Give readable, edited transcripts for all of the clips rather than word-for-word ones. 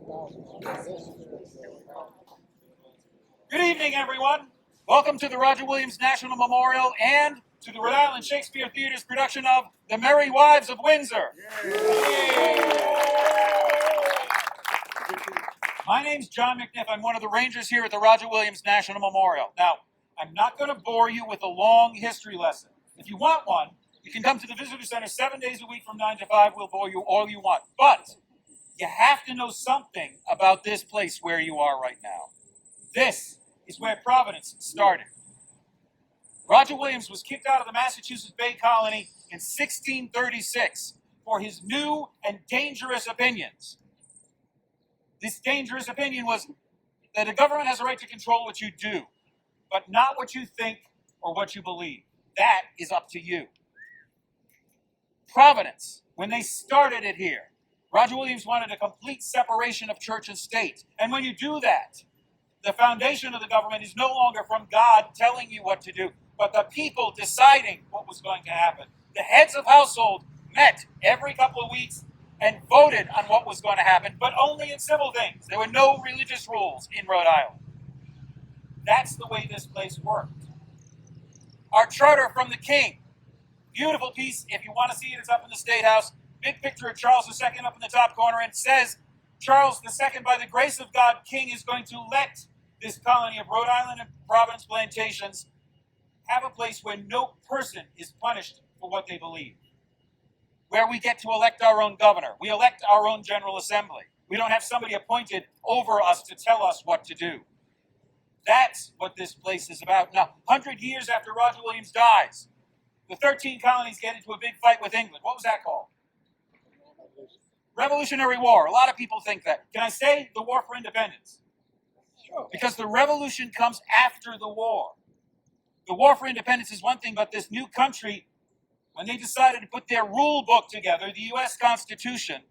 Good evening, everyone. Welcome to the Roger Williams National Memorial and to the Rhode Island Shakespeare Theater's production of The Merry Wives of Windsor. My name's John McNiff. I'm one of the Rangers here at the Roger Williams National Memorial. Now, I'm not going to bore you with a long history lesson. If you want one, you can come to the Visitor Center 7 days a week from 9 to 5. We'll bore you all you want. But you have to know something about this place where you are right now. This is where Providence started. Roger Williams was kicked out of the Massachusetts Bay Colony in 1636 for his new and dangerous opinions. This dangerous opinion was that the government has a right to control what you do, but not what you think or what you believe. That is up to you. Providence, when they started it here, Roger Williams wanted a complete separation of church and state. And when you do that, the foundation of the government is no longer from God telling you what to do, but the people deciding what was going to happen. The heads of household met every couple of weeks and voted on what was going to happen, but only in civil things. There were no religious rules in Rhode Island. That's the way this place worked. Our charter from the king, beautiful piece. If you want to see it, it's up in the State House. Big picture of Charles II up in the top corner, and says, Charles II, by the grace of God, king, is going to let this colony of Rhode Island and Providence plantations have a place where no person is punished for what they believe. Where we get to elect our own governor. We elect our own General Assembly. We don't have somebody appointed over us to tell us what to do. That's what this place is about. Now, 100 years after Roger Williams dies, the 13 colonies get into a big fight with England. What was that called? Revolutionary War. A lot of people think that. Can I say the War for Independence? Sure. Because the revolution comes after the war. The War for Independence is one thing, but this new country, when they decided to put their rule book together, the U.S. Constitution,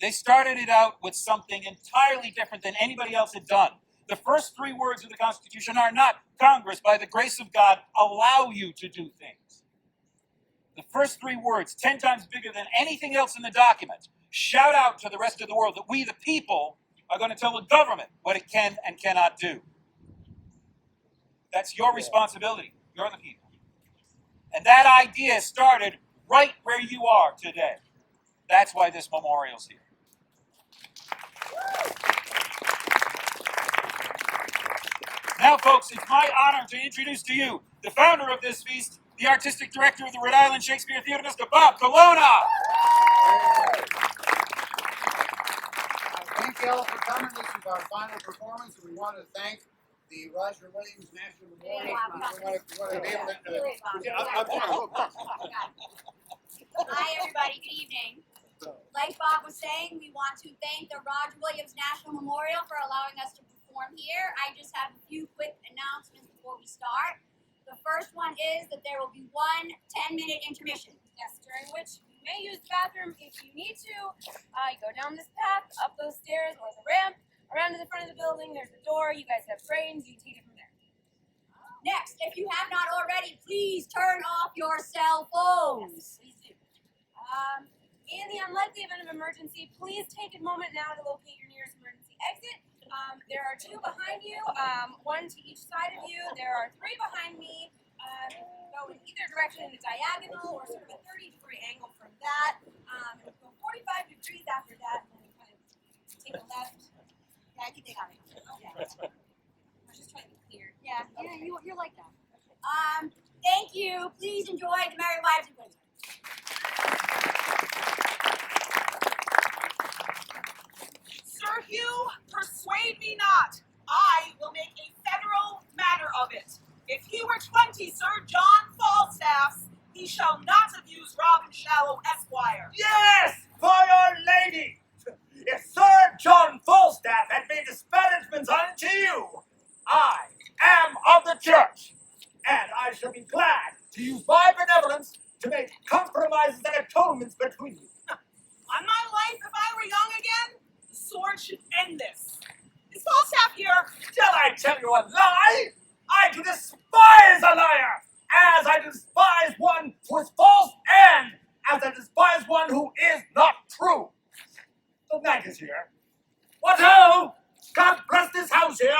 they started it out with something entirely different than anybody else had done. The first 3 words of the Constitution are not, Congress, by the grace of God, allow you to do things. The first 3 words, 10 times bigger than anything else in the document, shout out to the rest of the world that we, the people, are going to tell the government what it can and cannot do. That's your responsibility. You're the people. And that idea started right where you are today. That's why this memorial's here. Now, folks, it's my honor to introduce to you the founder of this feast, the artistic director of the Rhode Island Shakespeare Theater, Mr. Bob Colonna. Thank you all for coming. This is our final performance, and we want to thank the Roger Williams National Memorial. Hi, everybody. Good evening. Like Bob was saying, we want to thank the Roger Williams National Memorial for allowing us to perform here. I just have a few quick announcements before we start. The first one is that there will be one 10-minute intermission. Yes, during which you may use the bathroom if you need to. You go down this path, up those stairs, or the ramp, around to the front of the building. There's a door. You guys have brains. You can take it from there. Next, if you have not already, please turn off your cell phones. Yes, please do. In the unlikely event of emergency, please take a moment now to locate your nearest emergency exit. There are 2 behind you, 1 to each side of you. There are 3 behind me. Go in either direction in a diagonal or sort of a 30-degree angle from that. And go 45 degrees after that, and then kind of take a left. Yeah, I can take on it. Okay. I was just trying to be clear. Yeah, you're like that. Thank you. Please enjoy the Merry Wives of Windsor. Sir Hugh, persuade me not. I will make a federal matter of it. If he were 20, Sir John Falstaff, he shall not abuse Robin Shallow, Esquire. Yes, by Our Lady! If Sir John Falstaff had made disparagements unto you, I am of the church, and I shall be glad to use my benevolence to make compromises and atonements between you. On my life, if I were young again, the sword should end this. Is Falstaff here? Shall I tell you a lie? I do despise a liar, as I despise one who is false, and as I despise one who is not true. The night is here. What ho! God bless this house here!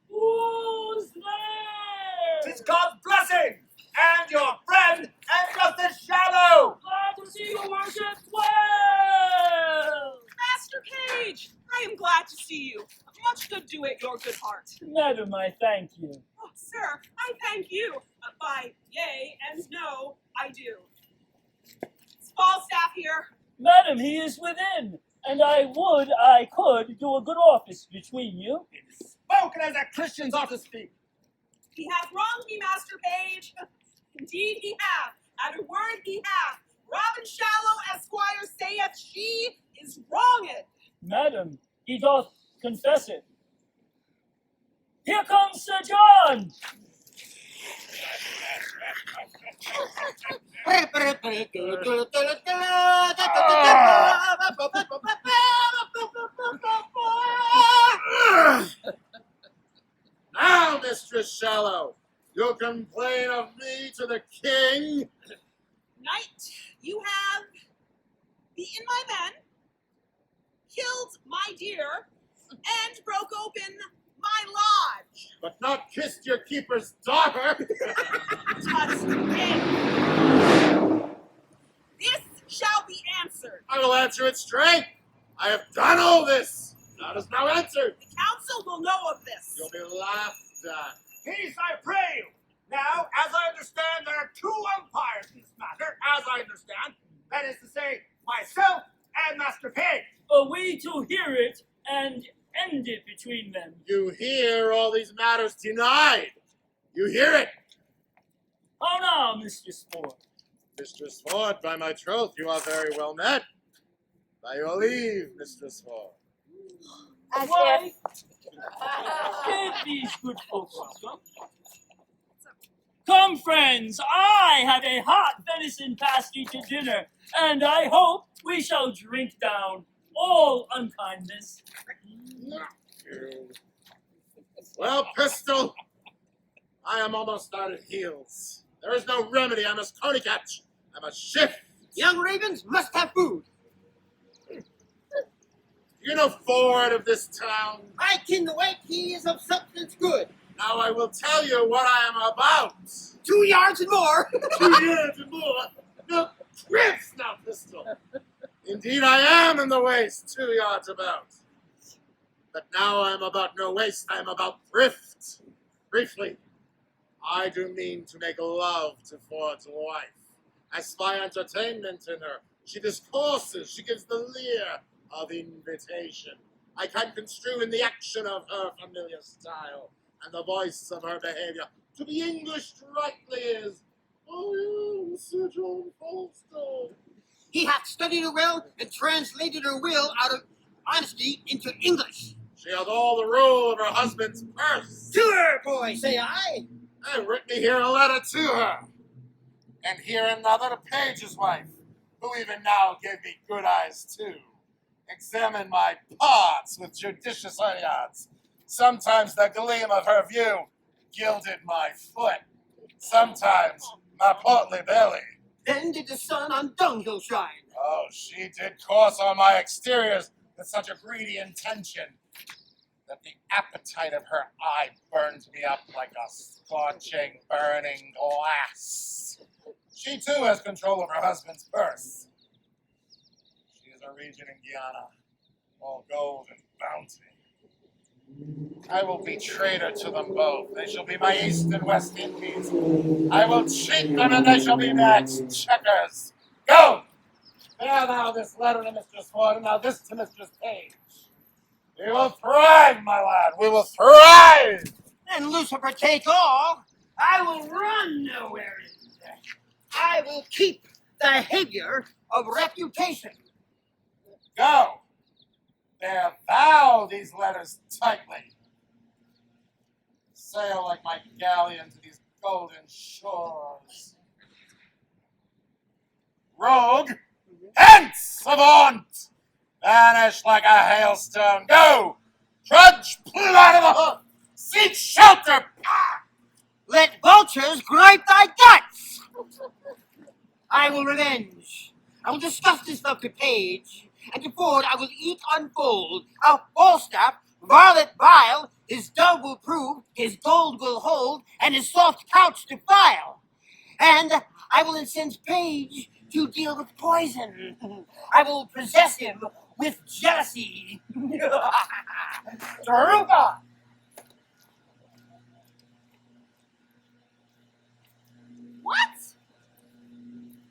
Who's there? 'Tis God's blessing! And your friend, and Justice Shallow! Glad to see you worship well! Master Page, I am glad to see you. Much good do it your good heart. Madam, I thank you. Oh, sir, I thank you. By yea and no, I do. Is Falstaff here? Madam, he is within, and I could do a good office between you. Spoken as a Christians ought to speak. He hath wronged me, Master Page. Indeed he hath. At a word he hath. Robin Shallow, Esquire, saith she is wronged. Madam, he doth confess it. Here comes Sir John! Now, Mistress Shallow, you complain of me to the king? Knight, you have beaten my men, killed my deer, and broke open my lodge. But not kissed your keeper's daughter? Tusk in. This shall be answered. I will answer it straight. I have done all this. That is now answered. The council will know of this. You'll be laughed at. Peace, I pray you. Now, as I understand, there are two umpires in this matter, as I understand. That is to say, myself and Master Page. Are we to hear it and end it between them? You hear all these matters denied. You hear it. How now, Mistress Ford? Mistress Ford, by my troth, you are very well met. By your leave, Mistress Ford. Why? Bid these good folks welcome. Come, friends, I have a hot venison pasty to dinner, and I hope we shall drink down all unkindness. Well, Pistol, I am almost out of heels. There is no remedy. I must Coney catch. I must shift. Young ravens must have food. You know Ford of this town. I ken the white he is of substance good. Now I will tell you what I am about. 2 yards and more. 2 years and more. No, Chris, now, Pistol. Indeed, I am in the waist, 2 yards about. But now I am about no waste. I am about thrift. Briefly, I do mean to make love to Ford's wife. I spy entertainment in her. She discourses. She gives the leer of invitation. I can construe in the action of her familiar style and the voice of her behavior to be Englished rightly is, I am Sir John Falstaff. He hath studied her well and translated her will out of honesty into English. She hath all the rule of her husband's purse. To her, boy, say I. I have written here a letter to her, and here another to Page's wife, who even now gave me good eyes too. Examine my parts with judicious eyes. Sometimes the gleam of her view gilded my foot. Sometimes my portly belly. Then did the sun on dunghill shine. Oh, she did course on my exteriors with such a greedy intention that the appetite of her eye burned me up like a scorching, burning glass. She too has control of her husband's purse. She is a regent in Guyana, all gold and bounty. I will be traitor to them both. They shall be my East and West Indies. I will cheat them and they shall be my exchequers. Go! Bear now this letter to Mistress Ford, and now this to Mistress Page. We will thrive, my lad. We will thrive! And Lucifer take all. I will run nowhere. I will keep the behavior of reputation. Go! Bear thou these letters tightly. Sail like my galleon to these golden shores. Rogue, hence, avaunt! Vanish like a hailstone. Go! Trudge, pull out of the hoof! Seek shelter! Let vultures gripe thy guts. I will revenge. I will discuss this love to Page and before I will eke unfold how Falstaff, varlet vile, his dove will prove, his gold will hold, and his soft couch defile. And I will incense Page to deal with poison. I will possess him with jealousy. Taruga! What?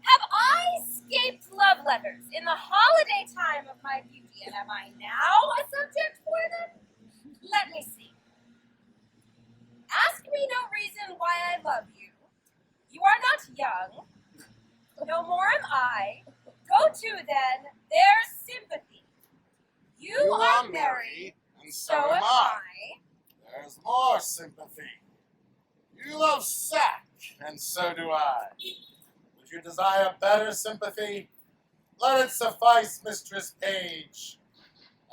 Have I escaped love letters in the holiday time of my beauty, and am I now a subject for them? Let me see. Ask me no reason why I love you. You are not young. No more am I. Go to, then, their sympathy. You are merry, and so am I. There's more sympathy. You love sack, and so do I. Would you desire better sympathy? Let it suffice, Mistress Page,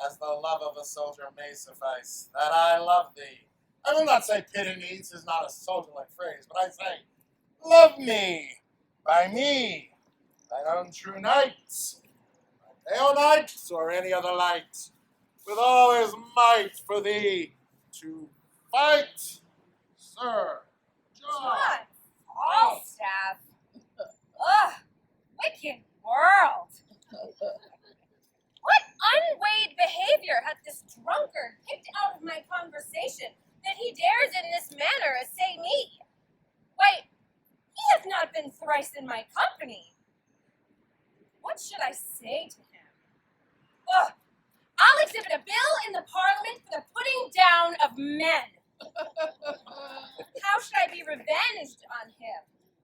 as the love of a soldier may suffice, that I love thee. I will not say pity needs is not a soldier-like phrase, but I say, love me, by me, thine own true knight, by pale night or any other light, with all his might for thee to fight, Sir John. Falstaff. Ugh, wicked world. What unweighed behavior hath this drunkard picked out of my conversation that he dares in this manner essay me? Why, he hath not been thrice in my company. What should I say to him? Ugh, I'll exhibit a bill in the Parliament for the putting down of men. How should I be revenged on him?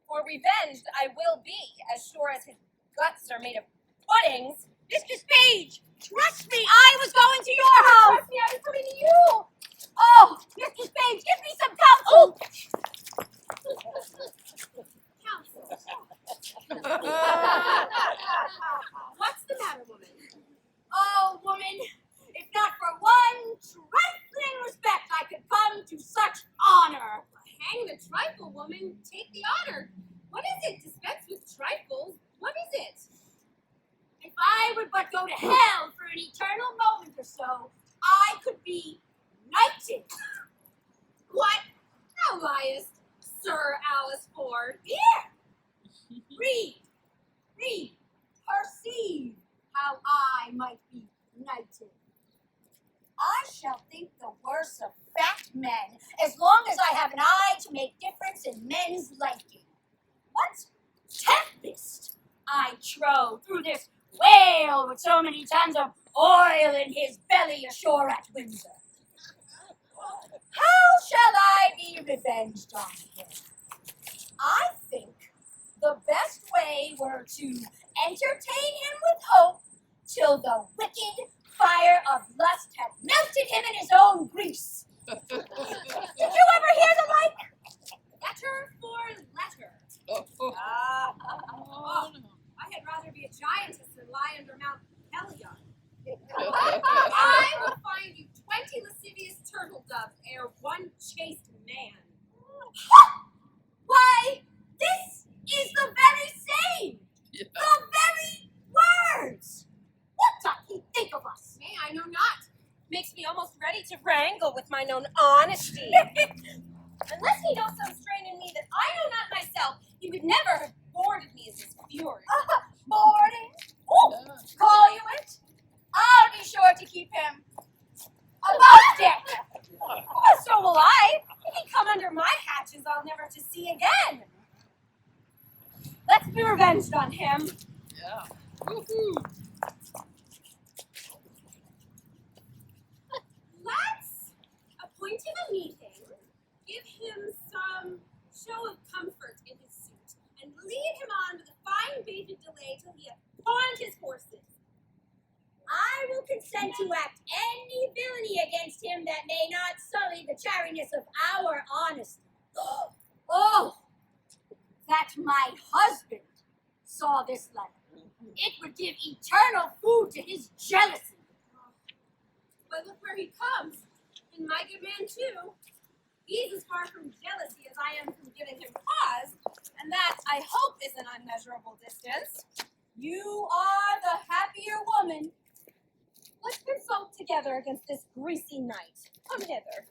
For revenged I will be, as sure as his guts are made of puddings. Mistress Page, trust me, I was going to your house. Trust me, I was coming to you. Oh, Mistress Page, give me some counsel. What's the matter, woman? Oh, woman, if not for one trifling respect, I could come to such honor. Hang the trifle, woman. Take the honor. What is it? Dispense with trifles. What is it? If I would but go to hell for an eternal moment or so, I could be knighted. What? Thou liest, Sir Alice Ford. Here, read, perceive how I might be knighted. I shall think the worse of fat men as long as I have an eye to make difference in men's liking. What tempest I trow through this whale with so many tons of oil in his belly ashore at Windsor. How shall I be revenged on him? I think the best way were to entertain him with hope till the wicked fire of lust had melted him in his own grease. Did you ever hear the like? Letter for letter. Oh, I had rather be a giantess than lie under Mount Pelion. I will find you 20 lascivious turtle doves ere one chaste man. Why, this is the very same! The very words! What doth he think of us? Nay, I know not. Makes me almost ready to wrangle with mine own honesty. Unless he knows some strain in me that I know not myself, he would never have boarded me as his fury. Boarding? Oh, call you it? I'll be sure to keep him above deck. So will I. If he come under my hatches, I'll never to see again. Let's be revenged on him. yeah. Let's appoint him a meeting, give him some show of comfort in his suit, and lead him on with a fine baited delay till he hath pawned his horses. I will consent to act any villainy against him that may not sully the chariness of our honesty. Oh, that my husband saw this letter. It would give eternal food to his jealousy. But look where he comes, and my good man too. He's as far from jealousy as I am from giving him pause, and that, I hope, is an unmeasurable distance. You are the happier woman Let's consult together against this greasy knight. Come hither.